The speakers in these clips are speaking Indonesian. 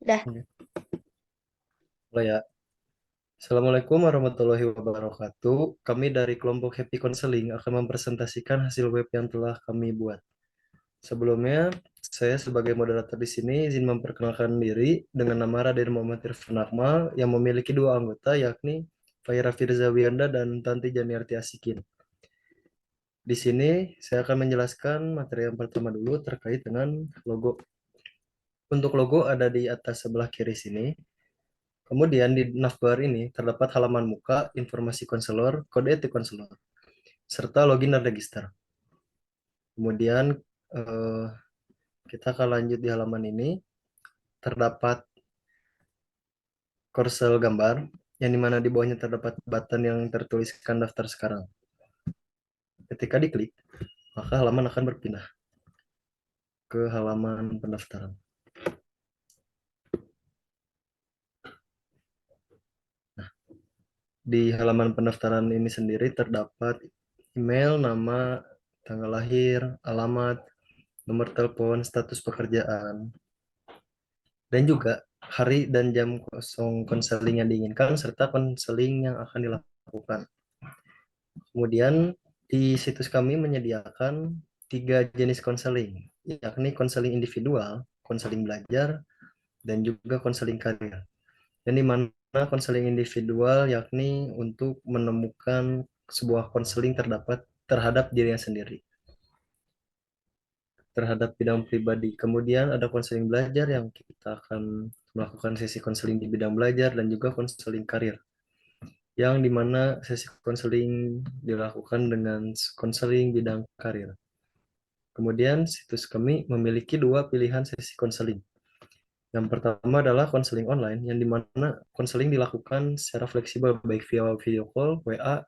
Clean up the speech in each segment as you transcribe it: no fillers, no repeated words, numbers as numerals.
Dah. Ya. Mulai ya. Assalamualaikum warahmatullahi wabarakatuh. Kami dari kelompok Happy Counseling akan mempresentasikan hasil web yang telah kami buat. Sebelumnya, saya sebagai moderator di sini izin memperkenalkan diri dengan nama Raden Muhammad Irfan Akmal yang memiliki dua anggota yakni Faira Firzawianda dan Tanti Janiarti Asikin. Di sini saya akan menjelaskan materi yang pertama dulu terkait dengan logo. Untuk logo ada di atas sebelah kiri sini. Kemudian di navbar ini terdapat halaman muka, informasi konselor, kode etik konselor, serta login dan register. Kemudian eh, kita akan lanjut di halaman ini. Terdapat korsel gambar, yang dimana di bawahnya terdapat button yang tertuliskan daftar sekarang. Ketika diklik, maka halaman akan berpindah ke halaman pendaftaran. Di halaman pendaftaran ini sendiri terdapat email, nama, tanggal lahir, alamat, nomor telepon, status pekerjaan, dan juga hari dan jam kosong konseling yang diinginkan serta konseling yang akan dilakukan. Kemudian di situs kami menyediakan tiga jenis konseling, yakni konseling individual, konseling belajar, dan juga konseling karir. Yang di mana konseling individual yakni untuk menemukan sebuah konseling terhadap dirinya sendiri, terhadap bidang pribadi. Kemudian ada konseling belajar yang kita akan melakukan sesi konseling di bidang belajar dan juga konseling karir, yang dimana sesi konseling dilakukan dengan konseling bidang karir. Kemudian situs kami memiliki dua pilihan sesi konseling. Yang pertama adalah konseling online, yang dimana konseling dilakukan secara fleksibel baik via video call, WA,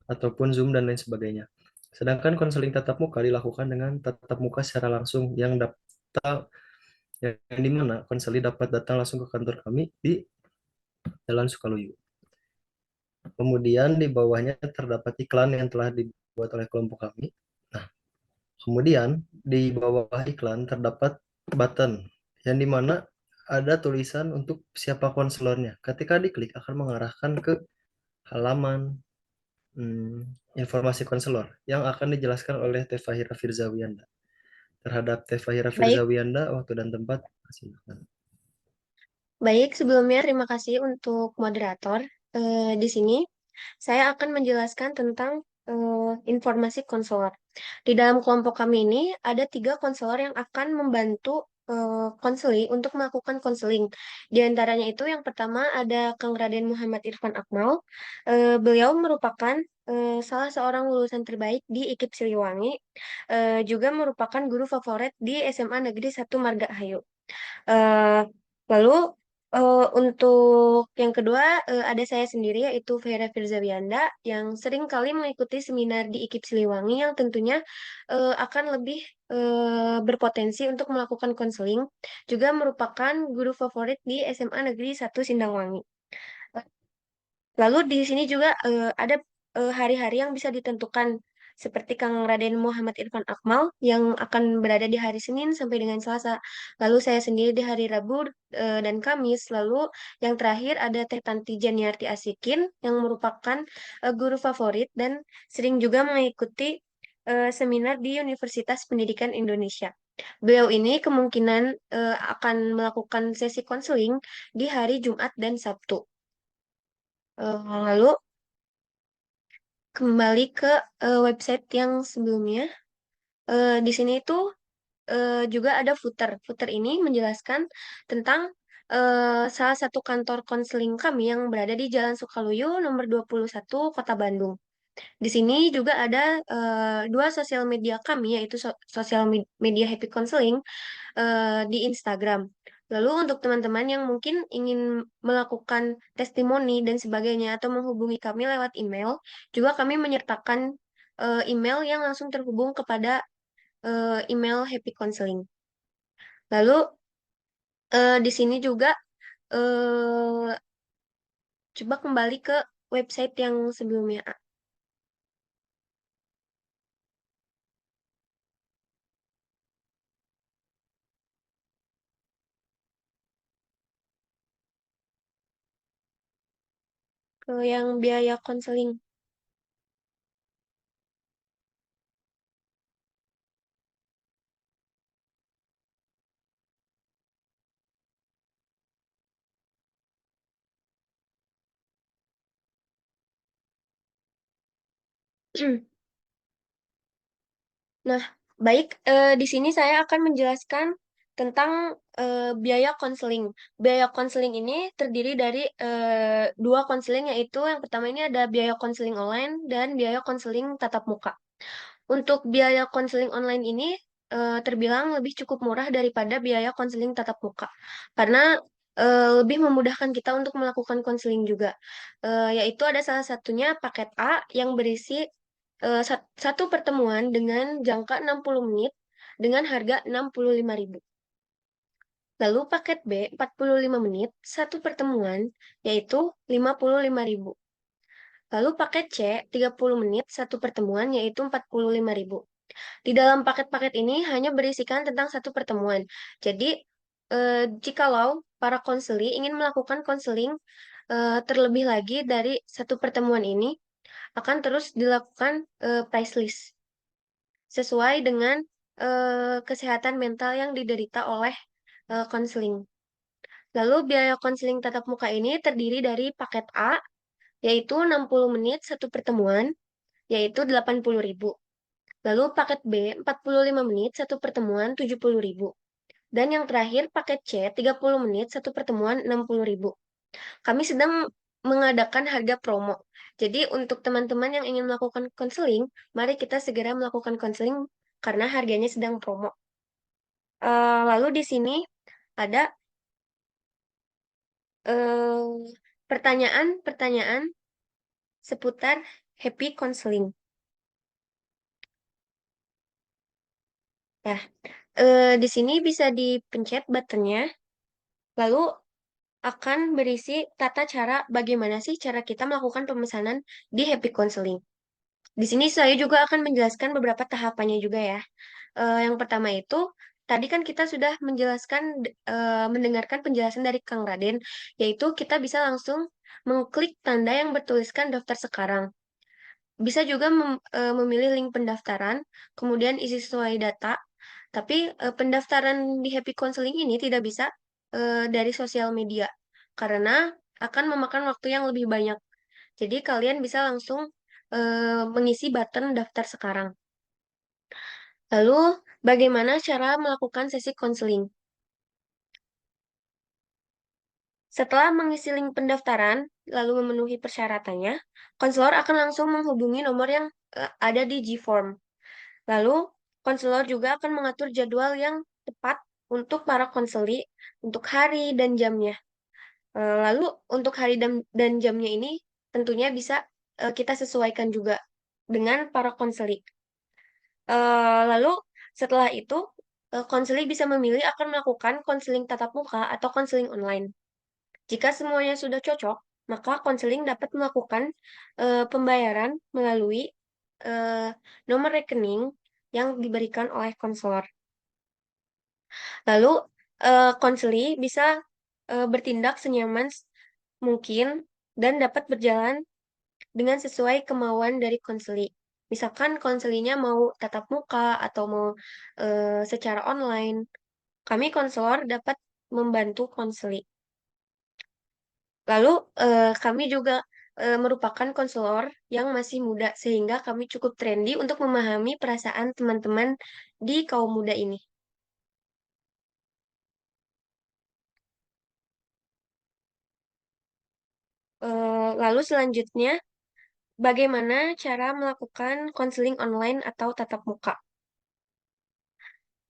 ataupun Zoom dan lain sebagainya. Sedangkan konseling tatap muka dilakukan dengan tatap muka secara langsung yang dimana konseling dapat datang langsung ke kantor kami di Jalan Sukaluyu. Kemudian di bawahnya terdapat iklan yang telah dibuat oleh kelompok kami. Nah, kemudian di bawah iklan terdapat button yang dimana ada tulisan untuk siapa konselornya. Ketika diklik akan mengarahkan ke halaman informasi konselor yang akan dijelaskan oleh Teh Fahira Firzawianda. Terhadap Teh Fahira Baik, Firzawianda, waktu dan tempat, silakan. baik. Sebelumnya terima kasih untuk moderator. Di sini saya akan menjelaskan tentang informasi konselor. Di dalam kelompok kami ini ada tiga konselor yang akan membantu konseling untuk melakukan konseling. Di antaranya itu yang pertama ada Kang Raden Muhammad Irfan Akmal. Beliau merupakan salah seorang lulusan terbaik di IKIP Siliwangi, juga merupakan guru favorit di SMA Negeri 1 Margahayu. Eh, Lalu untuk yang kedua ada saya sendiri yaitu Vera Firzawianda yang sering kali mengikuti seminar di IKIP Siliwangi yang tentunya akan lebih berpotensi untuk melakukan konseling, juga merupakan guru favorit di SMA Negeri 1 Sindangwangi. Lalu di sini juga ada hari-hari yang bisa ditentukan seperti Kang Raden Muhammad Irfan Akmal yang akan berada di hari Senin sampai dengan Selasa. Lalu saya sendiri di hari Rabu dan Kamis. Lalu yang terakhir ada Teh Tanti Janiarti Asikin yang merupakan guru favorit dan sering juga mengikuti seminar di Universitas Pendidikan Indonesia. Beliau ini kemungkinan akan melakukan sesi konseling di hari Jumat dan Sabtu. Lalu kembali ke website yang sebelumnya. Di sini itu juga ada footer. Footer ini menjelaskan tentang salah satu kantor konseling kami yang berada di Jalan Sukaluyu nomor 21 Kota Bandung. Di sini juga ada dua sosial media kami yaitu sosial media Happy Counseling di Instagram. Lalu untuk teman-teman yang mungkin ingin melakukan testimoni dan sebagainya atau menghubungi kami lewat email, juga kami menyertakan email yang langsung terhubung kepada email Happy Counseling. Lalu di sini juga eh, coba kembali ke website yang sebelumnya. yang biaya konseling. Nah, baik, di sini saya akan menjelaskan tentang biaya konseling. Biaya konseling ini terdiri dari dua konseling, yaitu yang pertama ini ada biaya konseling online dan biaya konseling tatap muka. Untuk biaya konseling online ini terbilang lebih cukup murah daripada biaya konseling tatap muka, karena lebih memudahkan kita untuk melakukan konseling juga. Yaitu ada salah satunya paket A yang berisi satu pertemuan dengan jangka 60 menit dengan harga 65.000. Lalu paket B 45 menit, satu pertemuan, yaitu 55.000. Lalu paket C 30 menit, satu pertemuan, yaitu 45.000. Di dalam paket-paket ini hanya berisikan tentang satu pertemuan. Jadi, jikalau para konseli ingin melakukan konseling terlebih lagi dari satu pertemuan ini, akan terus dilakukan price list sesuai dengan kesehatan mental yang diderita oleh konseling. Lalu biaya konseling tatap muka ini terdiri dari paket A, yaitu 60 menit satu pertemuan, yaitu 80.000. Lalu paket B, 45 menit satu pertemuan, 70.000. Dan yang terakhir paket C, 30 menit satu pertemuan, 60.000. Kami sedang mengadakan harga promo. Jadi untuk teman-teman yang ingin melakukan konseling, mari kita segera melakukan konseling karena harganya sedang promo. Lalu di sini ada pertanyaan-pertanyaan seputar happy counseling. Ya, di sini bisa dipencet buttonnya, lalu akan berisi tata cara bagaimana sih cara kita melakukan pemesanan di happy counseling. Di sini saya juga akan menjelaskan beberapa tahapannya juga ya. Yang pertama itu, tadi kan kita sudah menjelaskan, mendengarkan penjelasan dari Kang Raden, yaitu kita bisa langsung mengklik tanda yang bertuliskan daftar sekarang. Bisa juga memilih link pendaftaran, kemudian isi sesuai data, tapi pendaftaran di Happy Counseling ini tidak bisa dari sosial media, karena akan memakan waktu yang lebih banyak. Jadi kalian bisa langsung mengisi button daftar sekarang. Lalu, bagaimana cara melakukan sesi konseling? Setelah mengisi link pendaftaran, lalu memenuhi persyaratannya, konselor akan langsung menghubungi nomor yang ada di G-Form. Lalu, konselor juga akan mengatur jadwal yang tepat untuk para konseli, untuk hari dan jamnya. Lalu, untuk hari dan jamnya ini tentunya bisa kita sesuaikan juga dengan para konseli. Lalu, setelah itu, konseli bisa memilih akan melakukan konseling tatap muka atau konseling online. Jika semuanya sudah cocok, maka konseling dapat melakukan pembayaran melalui eh, nomor rekening yang diberikan oleh konselor. Lalu, konseli bisa bertindak senyaman mungkin dan dapat berjalan dengan sesuai kemauan dari konseli. Misalkan konselinya mau tatap muka atau mau secara online, kami konselor dapat membantu konseli. Lalu kami juga merupakan konselor yang masih muda sehingga kami cukup trendy untuk memahami perasaan teman-teman di kaum muda ini. Lalu selanjutnya, bagaimana cara melakukan konseling online atau tatap muka?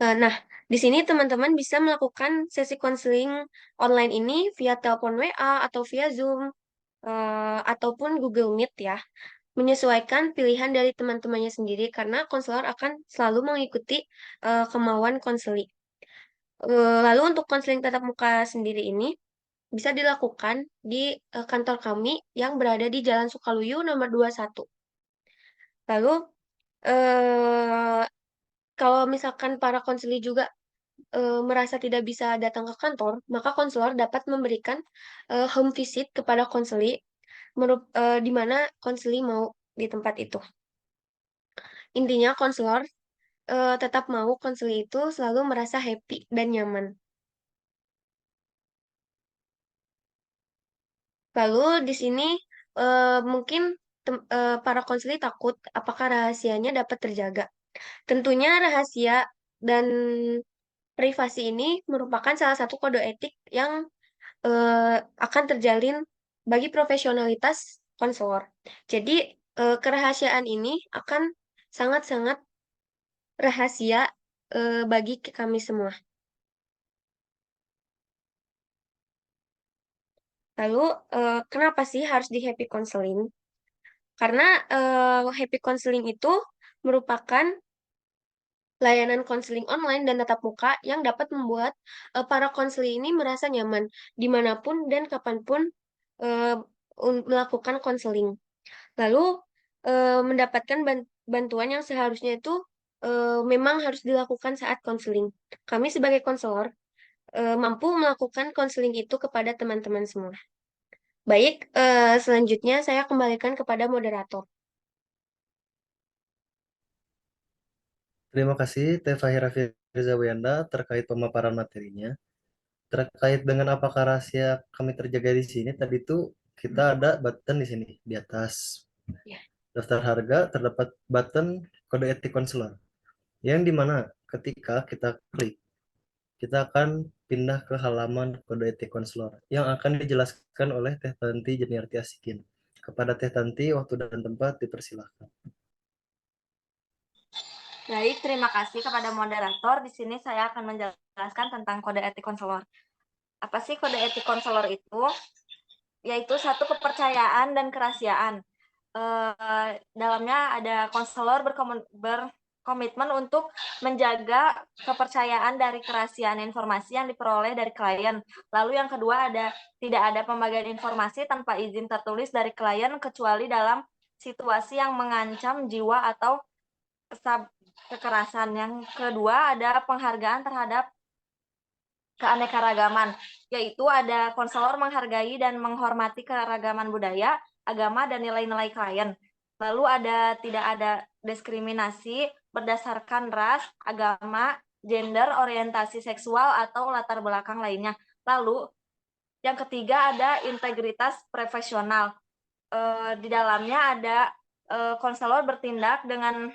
Nah, di sini teman-teman bisa melakukan sesi konseling online ini via telepon WA atau via Zoom ataupun Google Meet ya, menyesuaikan pilihan dari teman-temannya sendiri karena konselor akan selalu mengikuti kemauan konseli. Lalu untuk konseling tatap muka sendiri ini bisa dilakukan di kantor kami yang berada di Jalan Sukaluyu nomor 21. Lalu eh, kalau misalkan para konseli juga merasa tidak bisa datang ke kantor, maka konselor dapat memberikan home visit kepada konseli di mana konseling mau di tempat itu. Intinya konselor tetap mau konseling itu selalu merasa happy dan nyaman. Lalu di sini mungkin para konseling takut apakah rahasianya dapat terjaga. Tentunya rahasia dan privasi ini merupakan salah satu kode etik yang akan terjalin bagi profesionalitas konselor. Jadi kerahasiaan ini akan sangat-sangat rahasia bagi kami semua. Lalu kenapa sih harus di happy counseling? Karena happy counseling itu merupakan layanan konseling online dan tatap muka yang dapat membuat para konseling ini merasa nyaman dimanapun dan kapanpun eh, melakukan konseling. Lalu mendapatkan bantuan yang seharusnya itu memang harus dilakukan saat konseling. Kami sebagai konselor mampu melakukan konseling itu kepada teman-teman semua. Baik, selanjutnya saya kembalikan kepada moderator. Terima kasih Teh Fahira Firzawianda terkait pemaparan materinya. Terkait dengan apakah rahasia kami terjaga di sini, tadi tuh kita ada button di sini di atas Ya. daftar harga terdapat button kode etik konselor yang dimana ketika kita klik kita akan pindah ke halaman kode etik konselor yang akan dijelaskan oleh Teh Tanti Jeniarti Asikin. Kepada Teh Tanti, waktu dan tempat dipersilahkan. Baik, terima kasih kepada moderator. Di sini saya akan menjelaskan tentang kode etik konselor. Apa sih kode etik konselor itu? Yaitu satu kepercayaan dan kerahasiaan. Dalamnya ada konselor berkomitmen untuk menjaga kepercayaan dari kerahasiaan informasi yang diperoleh dari klien. Lalu yang kedua tidak ada pembagian informasi tanpa izin tertulis dari klien kecuali dalam situasi yang mengancam jiwa atau kekerasan. Yang kedua ada penghargaan terhadap keanekaragaman, yaitu ada konselor menghargai dan menghormati keragaman budaya, agama, dan nilai-nilai klien. Lalu tidak ada diskriminasi berdasarkan ras, agama, gender, orientasi seksual, atau latar belakang lainnya. Lalu yang ketiga ada integritas profesional. Di dalamnya ada konselor bertindak dengan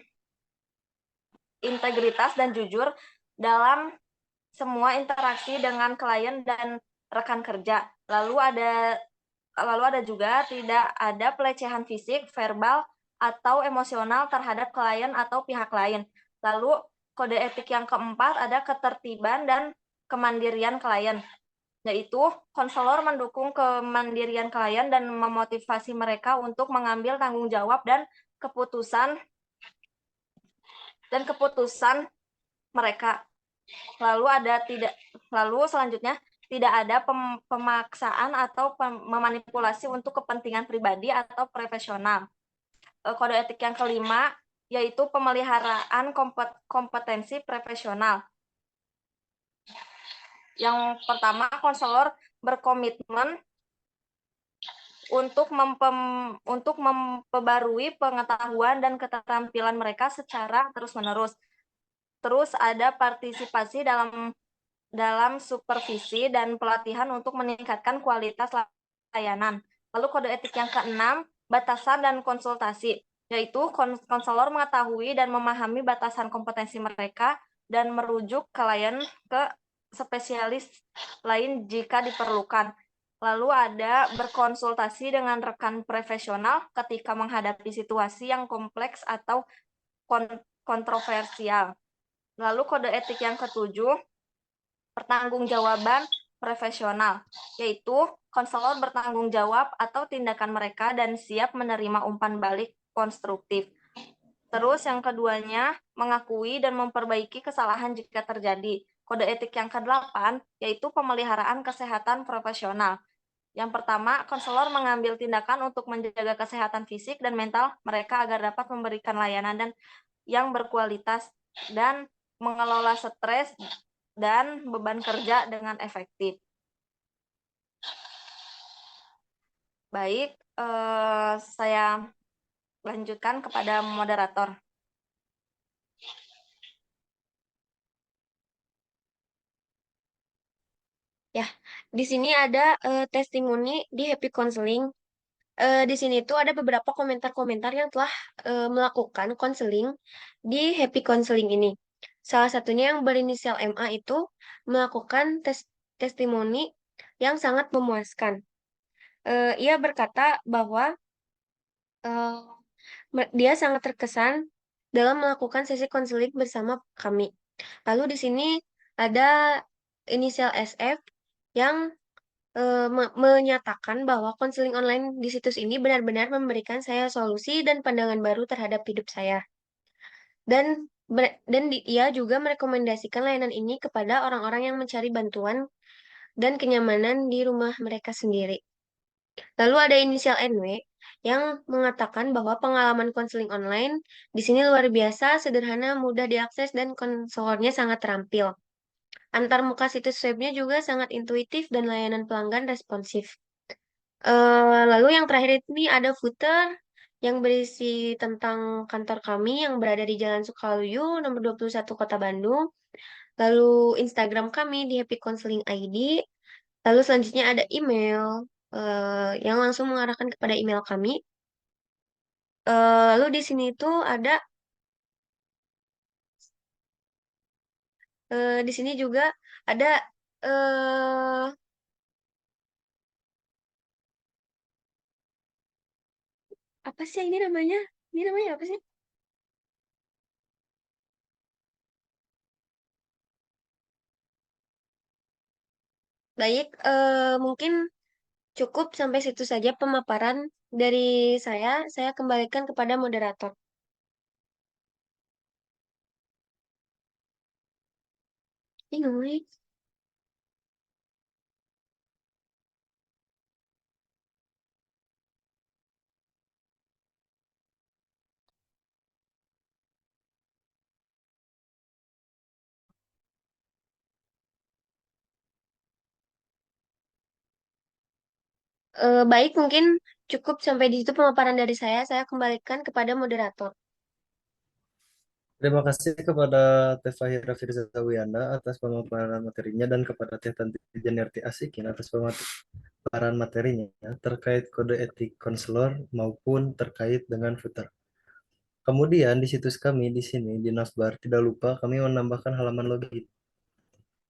integritas dan jujur dalam semua interaksi dengan klien dan rekan kerja. Lalu ada juga tidak ada pelecehan fisik, verbal, atau emosional terhadap klien atau pihak lain. Lalu kode etik yang keempat ada ketertiban dan kemandirian klien, yaitu konselor mendukung kemandirian klien dan memotivasi mereka untuk mengambil tanggung jawab dan keputusan mereka. Lalu selanjutnya tidak ada pemaksaan atau memanipulasi untuk kepentingan pribadi atau profesional. Kode etik yang kelima yaitu pemeliharaan kompetensi profesional. Yang pertama, konselor berkomitmen untuk memperbarui pengetahuan dan keterampilan mereka secara terus-menerus. Terus ada partisipasi dalam supervisi dan pelatihan untuk meningkatkan kualitas layanan. Lalu kode etik yang keenam, batasan dan konsultasi, yaitu konselor mengetahui dan memahami batasan kompetensi mereka dan merujuk klien ke spesialis lain jika diperlukan. Lalu ada berkonsultasi dengan rekan profesional ketika menghadapi situasi yang kompleks atau kontroversial. Lalu kode etik yang ketujuh, pertanggungjawaban profesional, yaitu konselor bertanggung jawab atas tindakan mereka dan siap menerima umpan balik konstruktif. Terus yang keduanya, mengakui dan memperbaiki kesalahan jika terjadi. Kode etik yang ke-8, yaitu pemeliharaan kesehatan profesional. Yang pertama, konselor mengambil tindakan untuk menjaga kesehatan fisik dan mental mereka agar dapat memberikan layanan yang berkualitas dan mengelola stres dan beban kerja dengan efektif. Baik, saya lanjutkan kepada moderator. Ya, di sini ada testimoni di Happy Counseling. Di sini tuh ada beberapa komentar-komentar yang telah melakukan konseling di Happy Counseling ini. Salah satunya yang berinisial MA itu melakukan testimoni yang sangat memuaskan. Ia berkata bahwa eh, dia sangat terkesan dalam melakukan sesi konseling bersama kami. Lalu di sini ada inisial SF yang menyatakan bahwa konseling online di situs ini benar-benar memberikan saya solusi dan pandangan baru terhadap hidup saya. Ia juga merekomendasikan layanan ini kepada orang-orang yang mencari bantuan dan kenyamanan di rumah mereka sendiri. Lalu ada inisial NW yang mengatakan bahwa pengalaman konseling online di sini luar biasa, sederhana, mudah diakses, dan konselornya sangat terampil. Antar muka situs webnya juga sangat intuitif dan layanan pelanggan responsif. Lalu yang terakhir ini ada footer yang berisi tentang kantor kami yang berada di Jalan Sukaluyu, nomor 21 Kota Bandung. Lalu Instagram kami di Happy Counseling ID. Lalu selanjutnya ada email yang langsung mengarahkan kepada email kami. Lalu di sini tuh ada di sini juga ada eh apa sih ini namanya? Ini namanya apa sih? Baik, mungkin cukup sampai situ saja pemaparan dari saya. Saya kembalikan kepada moderator. Bingung nih. Baik, mungkin cukup sampai di situ pemaparan dari saya. Saya kembalikan kepada moderator. Terima kasih kepada Teh Fahira Firzawiana atas pemaparan materinya dan kepada Teh Tanti Janiarti Asikin atas pemaparan materinya terkait kode etik konselor maupun terkait dengan footer. Kemudian di situs kami di sini di Navbar tidak lupa kami menambahkan halaman login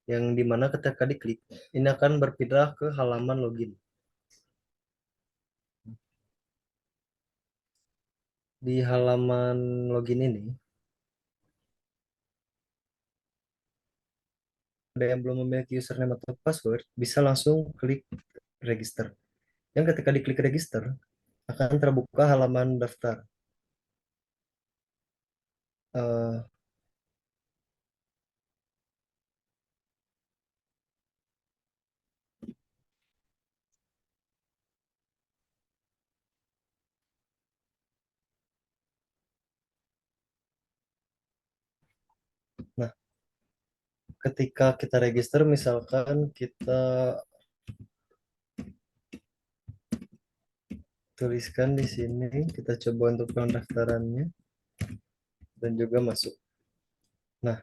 yang dimana ketika diklik ini akan berpindah ke halaman login. Di halaman login ini ada yang belum memiliki username atau password bisa langsung klik register. Yang ketika diklik register akan terbuka halaman daftar. Eh, nah, ketika kita register, misalkan kita tuliskan di sini, kita coba untuk pendaftarannya dan juga masuk. Nah,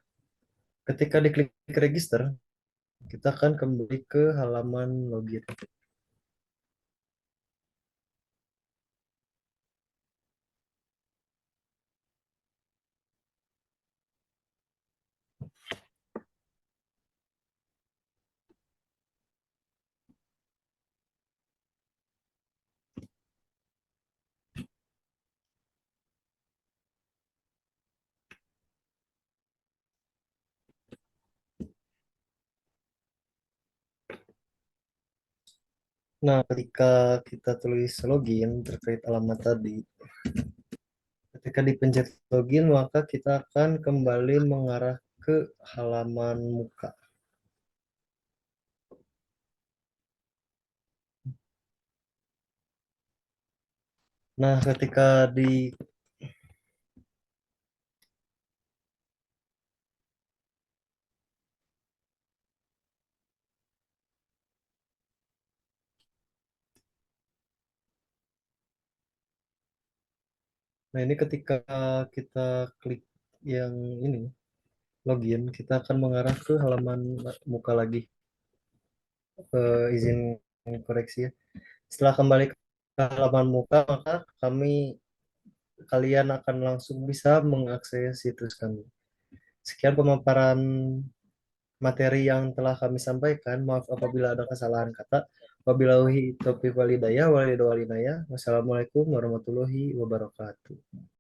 ketika diklik register, kita akan kembali ke halaman login. Nah, ketika kita tulis login terkait alamat tadi, ketika dipencet login, maka kita akan kembali mengarah ke halaman muka. Nah, ketika di Nah, ini ketika kita klik yang ini, login, kita akan mengarah ke halaman muka lagi. Izin koreksi ya. Setelah kembali ke halaman muka, maka kalian akan langsung bisa mengakses situs kami. Sekian pemaparan materi yang telah kami sampaikan. Maaf apabila ada kesalahan kata. Wabillahi taufiq walhidayah. Wassalamualaikum warahmatullahi wabarakatuh.